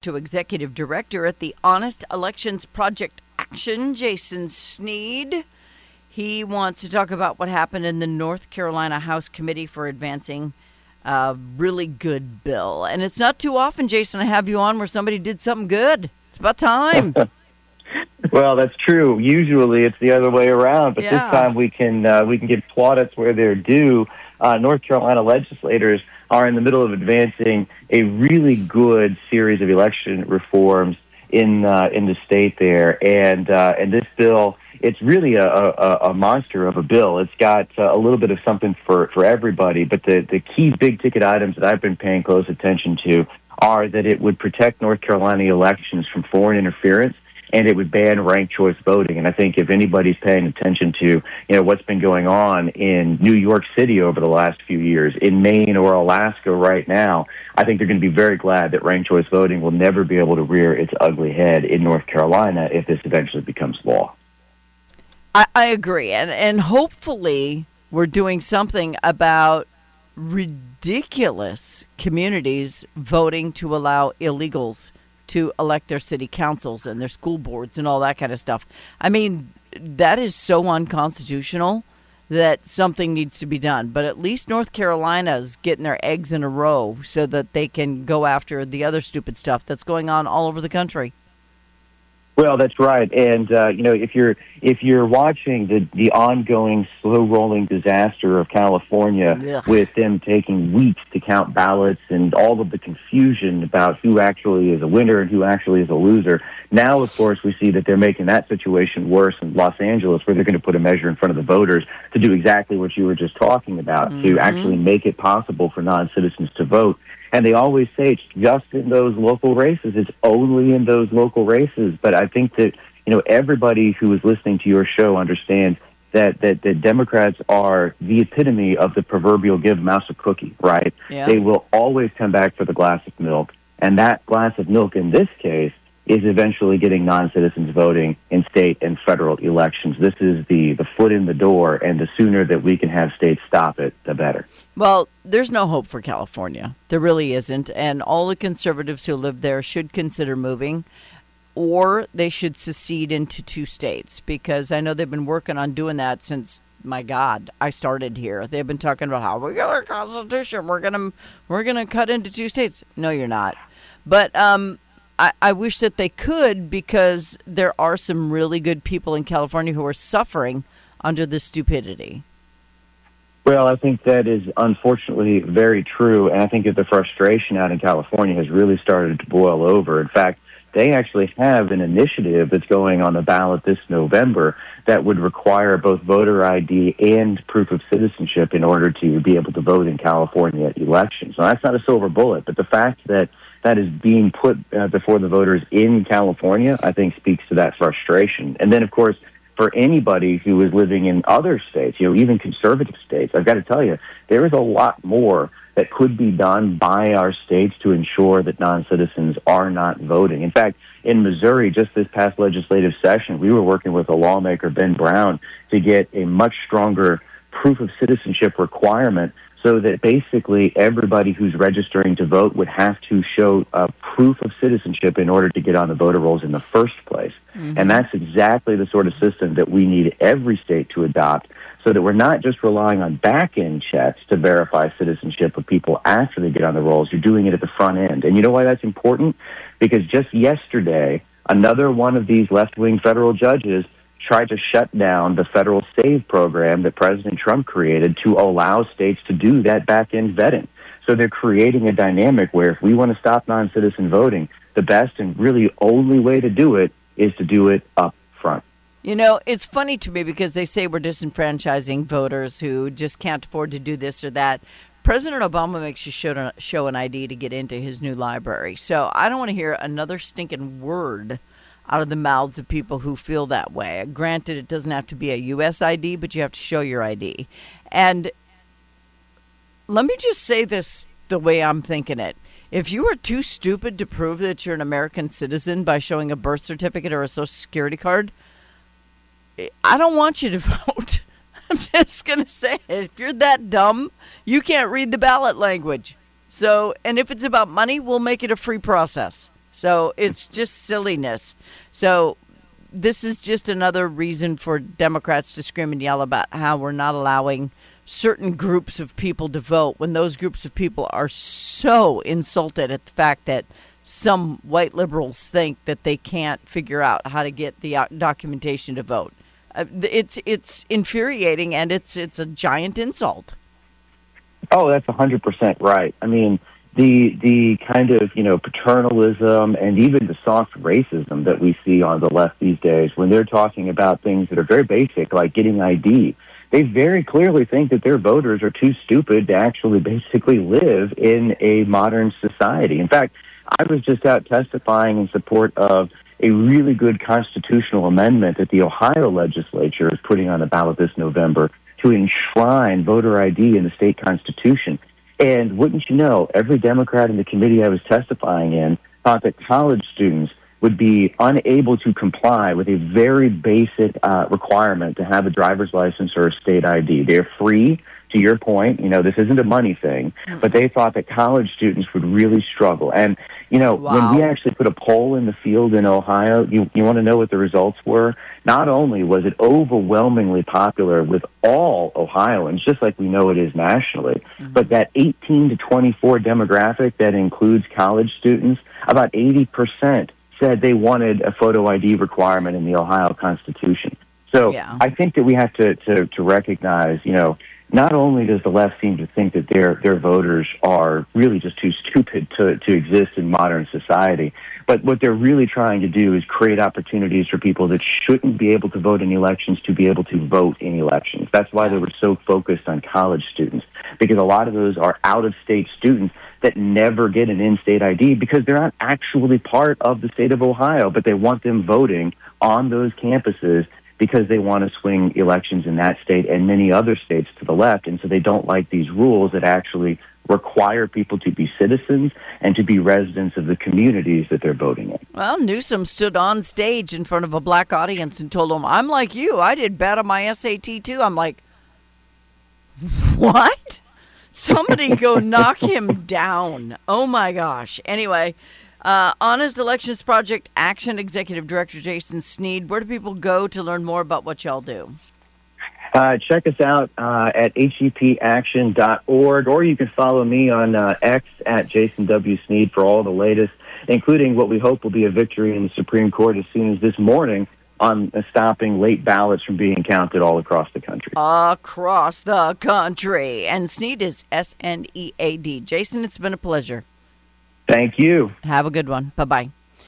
To Executive Director at the Honest Elections Project Action, Jason Snead. He wants to talk about what happened in the North Carolina House Committee for advancing a really good bill. And it's not too often, Jason, I have you on where somebody did something good. It's about time. Well, that's true. Usually it's the other way around, but this time we can give plaudits where they're due. North Carolina legislators are in the middle of advancing a really good series of election reforms in the state there, and this bill, it's really a monster of a bill. It's got a little bit of something for everybody, but the key big ticket items that I've been paying close attention to are that it would protect North Carolina elections from foreign interference, and it would ban ranked choice voting. And I think if anybody's paying attention to, what's been going on in New York City over the last few years, in Maine or Alaska right now, I think they're going to be very glad that ranked choice voting will never be able to rear its ugly head in North Carolina if this eventually becomes law. I agree. And hopefully we're doing something about ridiculous communities voting to allow illegals to elect their city councils and their school boards and all that kind of stuff. I mean, that is so unconstitutional that something needs to be done. But at least North Carolina's getting their eggs in a row so that they can go after the other stupid stuff that's going on all over the country. Well, that's right, and if you're watching the ongoing slow rolling disaster of California, with them taking weeks to count ballots and all of the confusion about who actually is a winner and who actually is a loser, now of course we see that they're making that situation worse in Los Angeles, where they're going to put a measure in front of the voters to do exactly what you were just talking about, to actually make it possible for non-citizens to vote. And they always say it's just in those local races. It's only in those local races. But I think that, everybody who is listening to your show understands that Democrats are the epitome of the proverbial give mouse a cookie, right? Yeah. They will always come back for the glass of milk. And that glass of milk in this case is eventually getting non-citizens voting in state and federal elections. This is the foot in the door, and the sooner that we can have states stop it, the better. Well, there's no hope for California. There really isn't, and all the conservatives who live there should consider moving, or they should secede into two states, because I know they've been working on doing that since, my God, I started here. They've been talking about how we got our Constitution, we're gonna cut into two states. No, you're not. But I wish that they could, because there are some really good people in California who are suffering under this stupidity. Well, I think that is unfortunately very true, and I think that the frustration out in California has really started to boil over. In fact, they actually have an initiative that's going on the ballot this November that would require both voter ID and proof of citizenship in order to be able to vote in California elections. Now, that's not a silver bullet, but the fact that that is being put before the voters in California, I think speaks to that frustration. And then, of course, for anybody who is living in other states, even conservative states, I've got to tell you, there is a lot more that could be done by our states to ensure that non-citizens are not voting. In fact, in Missouri, just this past legislative session, we were working with a lawmaker, Ben Brown, to get a much stronger proof of citizenship requirement, so that basically everybody who's registering to vote would have to show proof of citizenship in order to get on the voter rolls in the first place. Mm-hmm. And that's exactly the sort of system that we need every state to adopt, so that we're not just relying on back-end checks to verify citizenship of people after they get on the rolls. You're doing it at the front end. And you know why that's important? Because just yesterday, another one of these left-wing federal judges tried to shut down the federal SAVE program that President Trump created to allow states to do that back-end vetting. So they're creating a dynamic where if we want to stop non-citizen voting, the best and really only way to do it is to do it up front. It's funny to me because they say we're disenfranchising voters who just can't afford to do this or that. President Obama makes you show an ID to get into his new library. So I don't want to hear another stinking word out of the mouths of people who feel that way. Granted, it doesn't have to be a U.S. ID, but you have to show your ID. And let me just say this the way I'm thinking it. If you are too stupid to prove that you're an American citizen by showing a birth certificate or a Social Security card, I don't want you to vote. I'm just going to say it. If you're that dumb, you can't read the ballot language. So, and if it's about money, we'll make it a free process. So it's just silliness. So this is just another reason for Democrats to scream and yell about how we're not allowing certain groups of people to vote when those groups of people are so insulted at the fact that some white liberals think that they can't figure out how to get the documentation to vote. It's infuriating, and it's a giant insult. Oh, that's 100% right. I mean, the kind of, paternalism and even the soft racism that we see on the left these days when they're talking about things that are very basic, like getting ID. They very clearly think that their voters are too stupid to actually basically live in a modern society. In fact, I was just out testifying in support of a really good constitutional amendment that the Ohio legislature is putting on the ballot this November to enshrine voter ID in the state constitution. And wouldn't you know, every Democrat in the committee I was testifying in thought that college students would be unable to comply with a very basic requirement to have a driver's license or a state ID. They're free, to your point. This isn't a money thing, but they thought that college students would really struggle. And, when we actually put a poll in the field in Ohio, you want to know what the results were? Not only was it overwhelmingly popular with all Ohioans, just like we know it is nationally, but that 18 to 24 demographic that includes college students, about 80% said they wanted a photo ID requirement in the Ohio Constitution. So I think that we have to recognize, not only does the left seem to think that their voters are really just too stupid to exist in modern society, but what they're really trying to do is create opportunities for people that shouldn't be able to vote in elections to be able to vote in elections. That's why they were so focused on college students, because a lot of those are out-of-state students that never get an in-state ID because they're not actually part of the state of Ohio, but they want them voting on those campuses because they want to swing elections in that state and many other states to the left. And so they don't like these rules that actually require people to be citizens and to be residents of the communities that they're voting in. Well, Newsom stood on stage in front of a black audience and told them, I'm like you. I did bad on my SAT too. I'm like, what? Somebody go knock him down. Oh, my gosh. Anyway, Honest Elections Project Action Executive Director Jason Snead, where do people go to learn more about what y'all do? Check us out at hepaction.org, or you can follow me on X at Jason W. Snead for all the latest, including what we hope will be a victory in the Supreme Court as soon as this morning on stopping late ballots from being counted all across the country. Across the country. And Snead is Snead. Jason, it's been a pleasure. Thank you. Have a good one. Bye-bye.